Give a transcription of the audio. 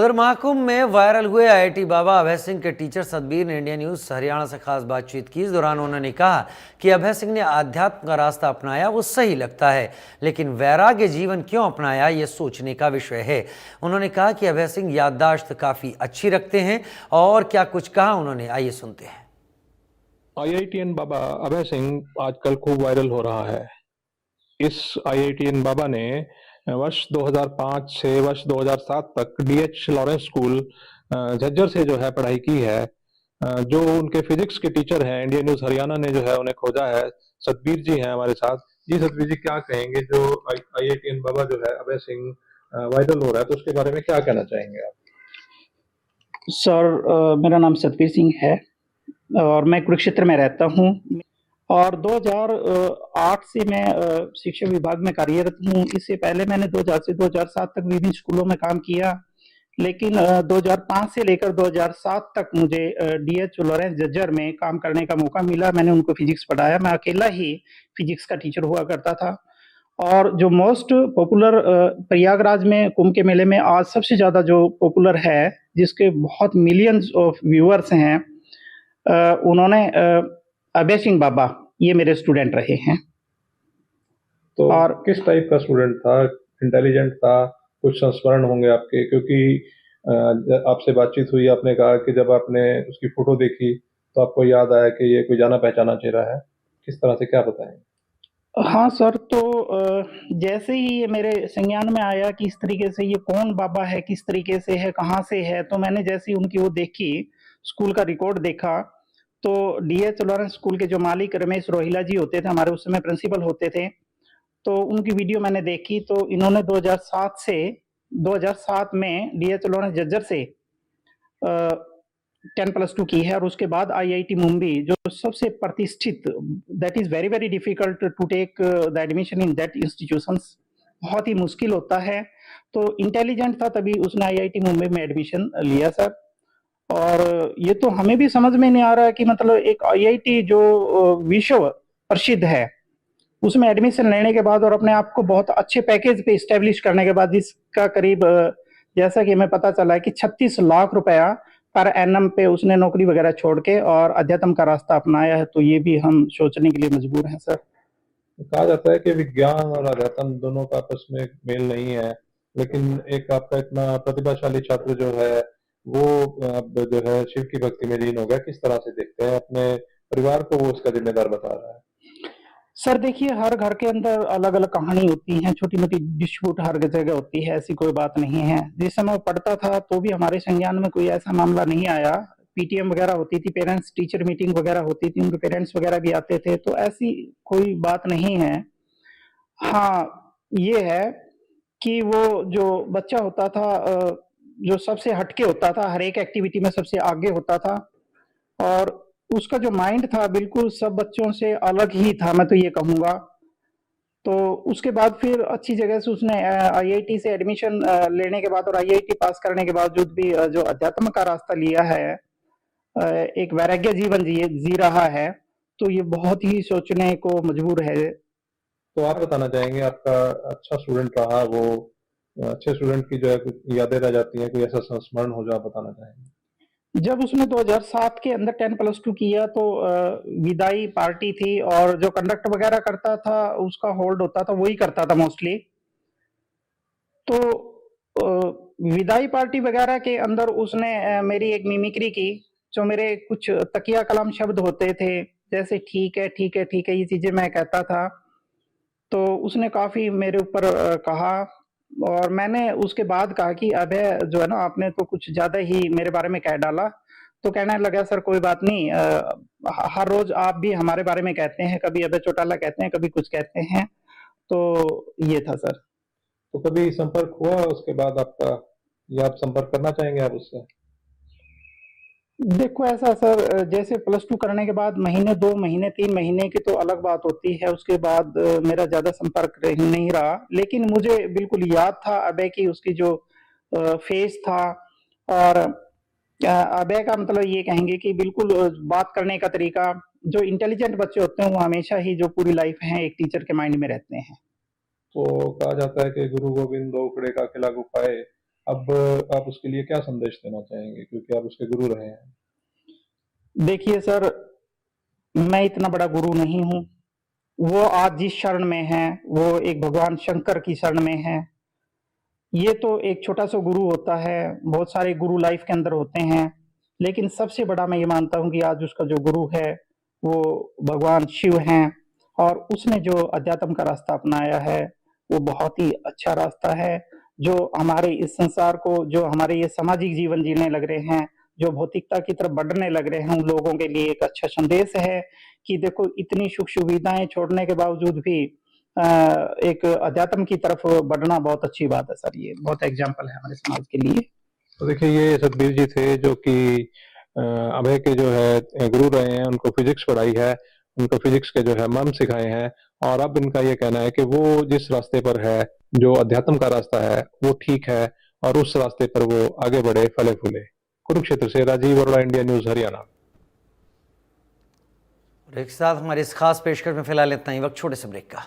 उधर महाकुंभ में वायरल हुए आईआईटी बाबा अभय सिंह के टीचर सतबीर ने इंडिया न्यूज हरियाणा से खास बातचीत की। इस दौरान उन्होंने कहा कि अभय सिंह ने आध्यात्म का रास्ता अपनाया वो सही लगता है, लेकिन वैराग्य जीवन क्यों अपनाया ये सोचने का विषय है। उन्होंने कहा कि अभय सिंह याददाश्त काफी अच्छी रखते हैं और क्या कुछ कहा उन्होंने, आइए सुनते हैं। आईआईटीएन बाबा अभय सिंह आजकल खूब वायरल हो रहा है। इस आईआईटीएन बाबा ने वर्ष 2005 से वर्ष 2007 तक डीएच लॉरेंस स्कूल झज्जर से जो है पढ़ाई की है। जो उनके फिजिक्स के टीचर हैं, इंडिया न्यूज हरियाणा ने जो है उन्हें खोजा है। सतबीर जी हैं हमारे साथ। जी सतबीर जी, क्या कहेंगे जो आईआईटीएन बाबा जो है अभय सिंह वायरल हो रहा है, तो उसके बारे में क्या कहना चाहेंगे आप? सर, मेरा नाम सतबीर सिंह है और मैं कुरुक्षेत्र में रहता हूँ और 2008 से मैं शिक्षा विभाग में कार्यरत हूँ। इससे पहले मैंने 2000 से 2007 तक विभिन्न स्कूलों में काम किया, लेकिन 2005 से लेकर 2007 तक मुझे डीएच लॉरेंस झज्जर में काम करने का मौका मिला। मैंने उनको फिजिक्स पढ़ाया। मैं अकेला ही फिजिक्स का टीचर हुआ करता था। और जो मोस्ट पॉपुलर प्रयागराज में कुंभ के मेले में आज सबसे ज़्यादा जो पॉपुलर है, जिसके बहुत मिलियंस ऑफ व्यूअर्स हैं, उन्होंने अभय सिंह बाबा ये मेरे स्टूडेंट रहे हैं। तो और किस टाइप का स्टूडेंट था? इंटेलिजेंट था? कुछ संस्मरण होंगे आपके, क्योंकि आपसे बातचीत हुई, आपने कहा कि जब आपने उसकी फोटो देखी तो आपको याद आया कि ये कोई जाना पहचाना चेहरा है। किस तरह से, क्या बताएंगे? हाँ सर, तो जैसे ही ये मेरे संज्ञान में आया कि इस तरीके से ये कौन बाबा है, किस तरीके से है, कहाँ से है, तो मैंने जैसे ही उनकी वो देखी, स्कूल का रिकॉर्ड देखा, तो डीएच लॉरेंस स्कूल के जो मालिक रमेश रोहिला जी होते थे, हमारे उस समय प्रिंसिपल होते थे, तो उनकी वीडियो मैंने देखी। तो इन्होंने 2007 में डीएच लॉरेंस झज्जर से 10+2 की है और उसके बाद आईआईटी मुंबई, जो सबसे प्रतिष्ठित, that is very very difficult to take the admission in that institutions, बहुत ही मुश्किल होता है। तो इंटेलिजेंट था, तभी उसने आईआईटी मुंबई में एडमिशन लिया सर। और ये तो हमें भी समझ में नहीं आ रहा है कि मतलब एक आईआईटी जो विश्व प्रसिद्ध है, उसमें एडमिशन लेने के बाद और अपने आप को बहुत अच्छे पैकेज पे इस्टेब्लिश करने के बाद, जिसका करीब जैसा कि हमें पता चला है कि 36 लाख रुपया पर एनम पे उसने नौकरी वगैरह छोड़ के और अध्यात्म का रास्ता अपनाया है, तो ये भी हम सोचने के लिए मजबूर हैं सर। कहा जाता है कि विज्ञान और अध्यात्म दोनों का आपस में मेल नहीं है, लेकिन एक आपका इतना प्रतिभाशाली छात्र जो है वो अब जो है शिव की भक्ति में लीन हो गया। किस तरह से देखते हैं? अपने परिवार को वो उसका जिम्मेदार बता रहा है। सर देखिए, हर घर के अंदर अलग अलग कहानी होती है, छोटी मोटी डिस्प्यूट हर जगह होती है, ऐसी कोई बात नहीं है। जिस समय वो पढ़ता था तो भी हमारे संज्ञान में कोई ऐसा मामला नहीं आया। पीटीएम वगैरह होती थी, पेरेंट्स टीचर मीटिंग वगैरह होती थी, उनके पेरेंट्स वगैरह भी आते थे, तो ऐसी कोई बात नहीं है। हाँ, ये है कि वो जो बच्चा होता था, जो सबसे हटके होता था, हर एक एक्टिविटी में सबसे आगे होता था और उसका जो माइंड था बिल्कुल सब बच्चों से अलग ही था, मैं तो ये कहूँगा। तो उसके बाद फिर अच्छी जगह से उसने आईआईटी से एडमिशन लेने के बाद और आईआईटी पास करने के बावजूद भी जो अध्यात्म का रास्ता लिया है, एक वैराग्य जीवन जी रहा है, तो ये बहुत ही सोचने को मजबूर है। तो आप बताना चाहेंगे, आपका अच्छा स्टूडेंट रहा वो, अच्छे स्टूडेंट की जो है कुछ यादें रह जाती हैं, कोई ऐसा संस्मरण हो जो आप बताना चाहेंगे? जब उसने 2007 के अंदर 10+2 किया तो विदाई पार्टी थी और जो कंडक्ट वगैरह करता था उसका होल्ड होता था, वही करता था मोस्टली। तो विदाई पार्टी वगैरह के अंदर उसने मेरी एक मिमिक्री की, जो मेरे कुछ तकिया कलाम शब्द होते थे, जैसे ठीक है ठीक है ठीक है, ये चीजें मैं कहता था। तो उसने काफी मेरे ऊपर कहा और मैंने उसके बाद कहा कि अबे जो है ना, आपने तो कुछ ज्यादा ही मेरे बारे में कह डाला। तो कहने लगा, सर कोई बात नहीं, हर रोज आप भी हमारे बारे में कहते हैं, कभी अबे चौटाला कहते हैं, कभी कुछ कहते हैं। तो ये था सर। तो कभी संपर्क हुआ उसके बाद आपका, या आप संपर्क करना चाहेंगे आप उससे? देखो ऐसा सर, जैसे +2 करने के बाद महीने, 2 महीने, 3 महीने की तो अलग बात होती है, उसके बाद मेरा ज़्यादा संपर्क नहीं रहा। लेकिन मुझे बिल्कुल याद था अभय की, उसकी जो फेस था और अभय का मतलब ये कहेंगे कि बिल्कुल बात करने का तरीका, जो इंटेलिजेंट बच्चे होते हैं वो हमेशा ही जो पूरी लाइफ है एक टीचर के माइंड में रहते हैं। तो कहा जाता है कि गुरु गोविंद दो उखड़े का खिला गुफाए। अब आप उसके लिए क्या संदेश देना चाहेंगे, क्योंकि आप उसके गुरु रहे हैं? देखिए सर, मैं इतना बड़ा गुरु नहीं हूँ। वो आज जिस शरण में है, वो एक भगवान शंकर की शरण में है। ये तो एक छोटा-सा गुरु होता है, बहुत सारे गुरु लाइफ के अंदर होते हैं, लेकिन सबसे बड़ा मैं ये मानता हूँ कि आज उसका जो गुरु है, वो भगवान शिव हैं और उसने जो अध्यात्म का रास्ता अपनाया है, वो बहुत ही अच्छा रास्ता है, जो हमारे इस संसार को, जो हमारे ये सामाजिक जीवन जीने लग रहे हैं, जो भौतिकता की तरफ बढ़ने लग रहे हैं, उन लोगों के लिए एक अच्छा संदेश है कि देखो इतनी सुख-सुविधाएँ छोड़ने के बावजूद भी एक अध्यात्म की तरफ बढ़ना बहुत अच्छी बात है सर, ये बहुत एग्जाम्पल है हमारे समाज के लिए। तो देखिए, ये सतबीर जी थे जो कि अभय के जो है गुरु रहे हैं, उनको फिजिक्स पढ़ाई है, उनको फिजिक्स के जो है मर्म सिखाए हैं, और अब इनका ये कहना है कि वो जिस रास्ते पर है, जो अध्यात्म का रास्ता है, वो ठीक है और उस रास्ते पर वो आगे बढ़े, फले फूले। कुरुक्षेत्र से राजीव अरोड़ा, इंडिया न्यूज, हरियाणा। और एक साथ हमारे इस खास पेशकश में फिलहाल इतना ही, वक्त छोटे से ब्रेक का।